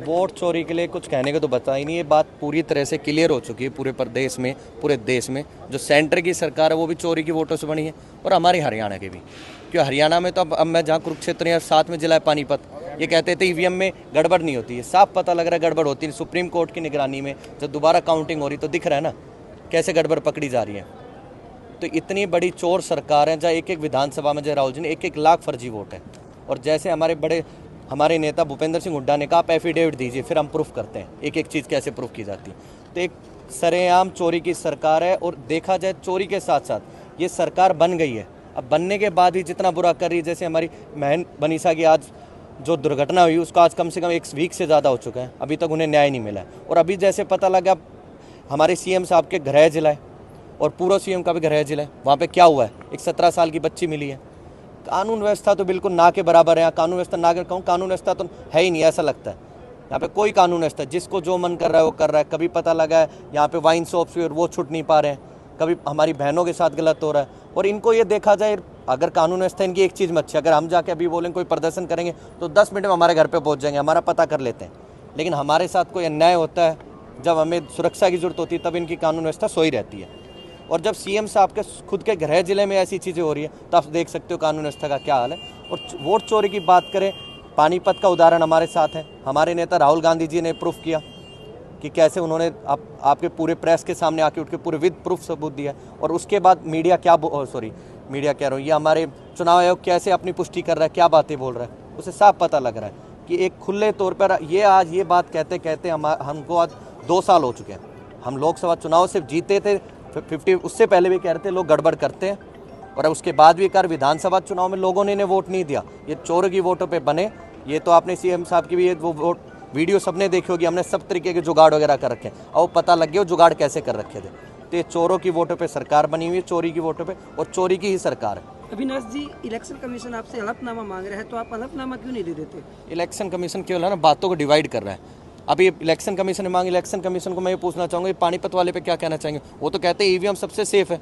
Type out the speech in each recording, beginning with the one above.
Vote चोरी के लिए कुछ कहने को तो बता ही नहीं। ये बात पूरी तरह से क्लियर हो चुकी है पूरे प्रदेश में, पूरे देश में। जो सेंटर की सरकार है वो भी चोरी की वोटों से बनी है, और हमारी हरियाणा के भी। क्योंकि हरियाणा में तो अब मैं जहाँ कुरुक्षेत्र या साथ में जिला है पानीपत, ये कहते थे ईवीएम में गड़बड़ नहीं होती है। साफ पता लग रहा है गड़बड़ होती है। सुप्रीम कोर्ट की निगरानी में जब दोबारा काउंटिंग हो रही तो दिख रहा है ना कैसे गड़बड़ पकड़ी जा रही है। तो इतनी बड़ी चोर सरकार है जहाँ एक एक विधानसभा में जय राहुल जी ने 1-1 लाख फर्जी वोट है। और जैसे हमारे नेता भूपेंद्र सिंह हुड्डा ने कहा आप एफिडेविट दीजिए, फिर हम प्रूफ करते हैं एक एक चीज़ कैसे प्रूफ की जाती है। तो एक सरेआम चोरी की सरकार है। और देखा जाए चोरी के साथ साथ ये सरकार बन गई है, अब बनने के बाद ही जितना बुरा कर रही है। जैसे हमारी बहन बनीसा की आज जो दुर्घटना हुई उसका आज कम से कम 1 वीक से ज़्यादा हो चुका है, अभी तक उन्हें न्याय नहीं मिला है। और अभी जैसे पता लगा हमारे सीएम साहब के गृह जिला है और पूर्व सीएम का भी गृह जिला है, वहाँ पे क्या हुआ है, एक 17 साल की बच्ची मिली है। कानून व्यवस्था तो बिल्कुल ना के बराबर है। कानून व्यवस्था ना कर कहूँ, कानून व्यवस्था तो है ही नहीं, ऐसा लगता है। यहाँ पे कोई कानून व्यवस्था, जिसको जो मन कर रहा है वो कर रहा है। कभी पता लगा है यहाँ पे वाइन शॉप्स और वो छूट नहीं पा रहे हैं, कभी हमारी बहनों के साथ गलत हो रहा है। और इनको ये देखा जाए, अगर कानून व्यवस्था इनकी एक चीज़ में अच्छी, अगर हम जाके अभी बोलें कोई प्रदर्शन करेंगे तो 10 मिनट में हमारे घर पे पहुंच जाएंगे, हमारा पता कर लेते हैं। लेकिन हमारे साथ कोई अन्याय होता है, जब हमें सुरक्षा की जरूरत होती है, तब इनकी कानून व्यवस्था सोई रहती है। और जब सीएम साहब के खुद के गृह जिले में ऐसी चीज़ें हो रही है तो आप देख सकते हो कानून व्यवस्था का क्या हाल है। और वोट चोरी की बात करें, पानीपत का उदाहरण हमारे साथ है। हमारे नेता राहुल गांधी जी ने प्रूफ किया कि कैसे उन्होंने आपके पूरे प्रेस के सामने आके उठ के पूरे विद प्रूफ सबूत दिया। और उसके बाद मीडिया मीडिया कह रहा हूँ, ये हमारे चुनाव आयोग कैसे अपनी पुष्टि कर रहा है, क्या बातें बोल रहा है, उसे साफ पता लग रहा है कि एक खुले तौर पर आज ये बात कहते कहते हमको आज 2 साल हो चुके हैं। हम लोकसभा चुनाव से जीते थे 50, उससे पहले भी कह रहे थे लोग गड़बड़ करते हैं, और उसके बाद भी कर विधानसभा चुनाव में लोगों ने इन्हें वोट नहीं दिया। ये चोर की वोटों पे बने। ये तो आपने सीएम साहब की भी वो वोट वीडियो सबने देखी होगी, हमने सब तरीके के जुगाड़ वगैरह कर रखे हैं, और पता लग गया जुगाड़ कैसे कर रखे थे। तो ये चोरों की वोटों पे सरकार बनी हुई है, चोरी की वोटों पे, और चोरी की ही सरकार है। अविनाश जी, इलेक्शन कमीशन आपसे हलफनामा मांग रहा है, तो आप हलफनामा क्यों नहीं दे देते? इलेक्शन कमीशन केवल है ना बातों को डिवाइड कर रहा है। अभी इलेक्शन कमीशन ने मांग, इलेक्शन कमीशन को मैं ये पूछना चाहूँगा, ये पानीपत वाले पे क्या कहना चाहेंगे? वो तो कहते हैं ईवीएम सबसे सेफ है,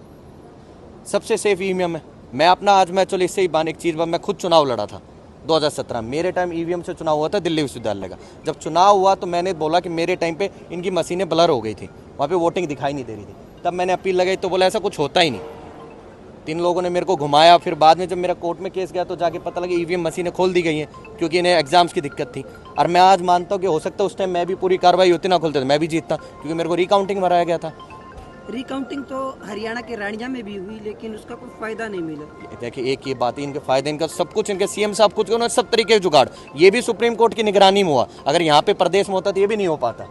सबसे सेफ ईवीएम है। मैं अपना आज मैं चलो इससे ही एक चीज़, मैं खुद चुनाव लड़ा था 2017, मेरे टाइम ईवीएम से चुनाव हुआ था दिल्ली विश्वविद्यालय का। जब चुनाव हुआ तो मैंने बोला कि मेरे टाइम पे इनकी मशीनें ब्लर हो गई थी, वहाँ पे वोटिंग दिखाई नहीं दे रही थी। तब मैंने अपील लगाई तो बोला ऐसा कुछ होता ही नहीं। 3 लोगों ने मेरे को घुमाया। फिर बाद में जब मेरा कोर्ट में केस गया तो जाके पता लगा ईवीएम मशीनें खोल दी गई हैं, क्योंकि इन्हें एग्जाम्स की दिक्कत थी। और मैं आज मानता हूँ कि हो सकता है उस टाइम मैं भी पूरी कार्रवाई होती ना खोलते, मैं भी जीतता, क्योंकि मेरे को रिकाउंटिंग मराया गया था। रिकाउंटिंग तो हरियाणा के राणिया में भी हुई, लेकिन उसका कोई फायदा नहीं मिला। देखिए एक ये बात है, इनके फायदे, इनका सब कुछ, इनके सीएम साहब कुछ उन्होंने सब तरीके के जुगाड़, ये भी सुप्रीम कोर्ट की निगरानी में हुआ। अगर यहाँ पे प्रदेश में होता तो ये भी नहीं हो पाता,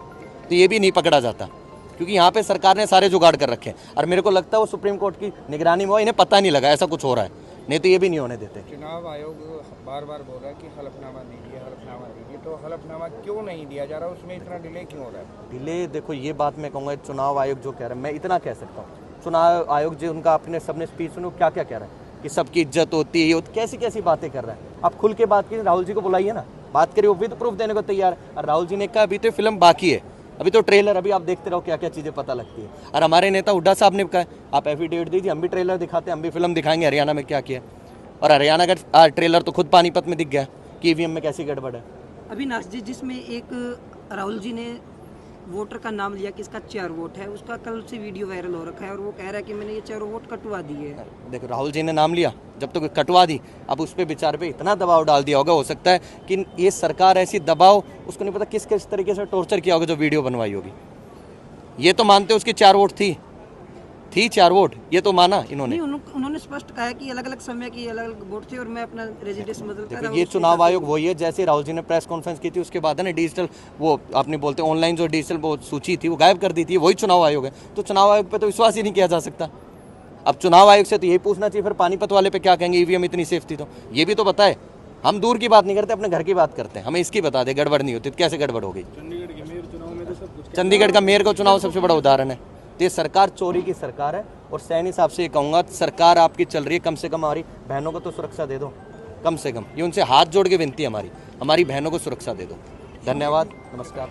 तो ये भी नहीं पकड़ा जाता, क्योंकि यहाँ पे सरकार ने सारे जुगाड़ कर रखे हैं। और मेरे को लगता है वो सुप्रीम कोर्ट की निगरानी में हुआ, इन्हें पता नहीं लगा ऐसा कुछ हो रहा है, नहीं तो ये भी नहीं होने देते। चुनाव आयोग बार बार बोल रहा है कि हलफनामा दीजिए, हलफनामा दीजिए, तो हलफनामा क्यों नहीं दिया जा रहा, उसमें इतना डिले क्यों हो रहा है? डिले देखो, ये बात मैं कहूँगा चुनाव आयोग जो कह रहा है, मैं इतना कह सकता हूँ, चुनाव आयोग जो उनका अपने सबने स्पीच सुनो क्या क्या कह रहा है कि सबकी इज्जत होती है, कैसी कैसी बातें कर रहा है। आप खुल के बात कीजिए, राहुल जी को बुलाइए ना, बात करिए, वो विद प्रूफ देने को तैयार है। और राहुल जी ने कहा अभी तो फिल्म बाकी है, अभी तो ट्रेलर, अभी आप देखते रहो क्या क्या चीज़ें पता लगती है। और हमारे नेता हुड्डा साहब ने कहा आप एफिडेविट दीजिए, हम भी ट्रेलर दिखाते हैं, हम भी फिल्म दिखाएंगे हरियाणा में क्या किया। और हरियाणा का ट्रेलर तो खुद पानीपत में दिख गया कि ईवीएम में कैसी गड़बड़ है। अविनाश जी, जिसमें एक राहुल जी ने वोटर का नाम लिया कि इसका 4 वोट है, उसका कल से वीडियो वायरल हो रखा है, और वो कह रहा है कि मैंने ये 4 वोट कटवा दिए है। देखो राहुल जी ने नाम लिया, जब तक कटवा दी, अब उस पर बेचारे पे इतना दबाव डाल दिया होगा, हो सकता है कि ये सरकार ऐसी दबाव, उसको नहीं पता किस किस तरीके से टॉर्चर किया होगा जो वीडियो बनवाई होगी। ये तो मानते उसकी 4 वोट थी 4 वोट, ये तो माना इन्होंने। उन्होंने स्पष्ट कहा कि अलग अलग समय की अलग अलग वोट थे और मैं अपना रेजिडेंस बदलता था। ये चुनाव आयोग वही है, जैसे राहुल जी ने प्रेस कॉन्फ्रेंस की थी उसके बाद है ना डिजिटल, वो आपने बोलते ऑनलाइन जो डिजिटल वो सूची थी वो गायब कर दी थी, वही चुनाव आयोग है। तो चुनाव आयोग पे तो विश्वास ही नहीं किया जा सकता। अब चुनाव आयोग से तो यही पूछना चाहिए फिर पानीपत वाले पे क्या कहेंगे, ईवीएम इतनी सेफ थी तो ये भी तो बताए। हम दूर की बात नहीं करते, अपने घर की बात करते हैं, हमें इसकी बता दे गड़बड़ नहीं होती, कैसे गड़बड़ हो गई। चंडीगढ़ का मेयर का चुनाव सबसे बड़ा उदाहरण है। तो ये सरकार चोरी की सरकार है। और सैनी साहब से ये कहूँगा, सरकार आपकी चल रही है, कम से कम हमारी बहनों को तो सुरक्षा दे दो, कम से कम ये उनसे हाथ जोड़ के विनती है हमारी बहनों को सुरक्षा दे दो। धन्यवाद, नमस्कार।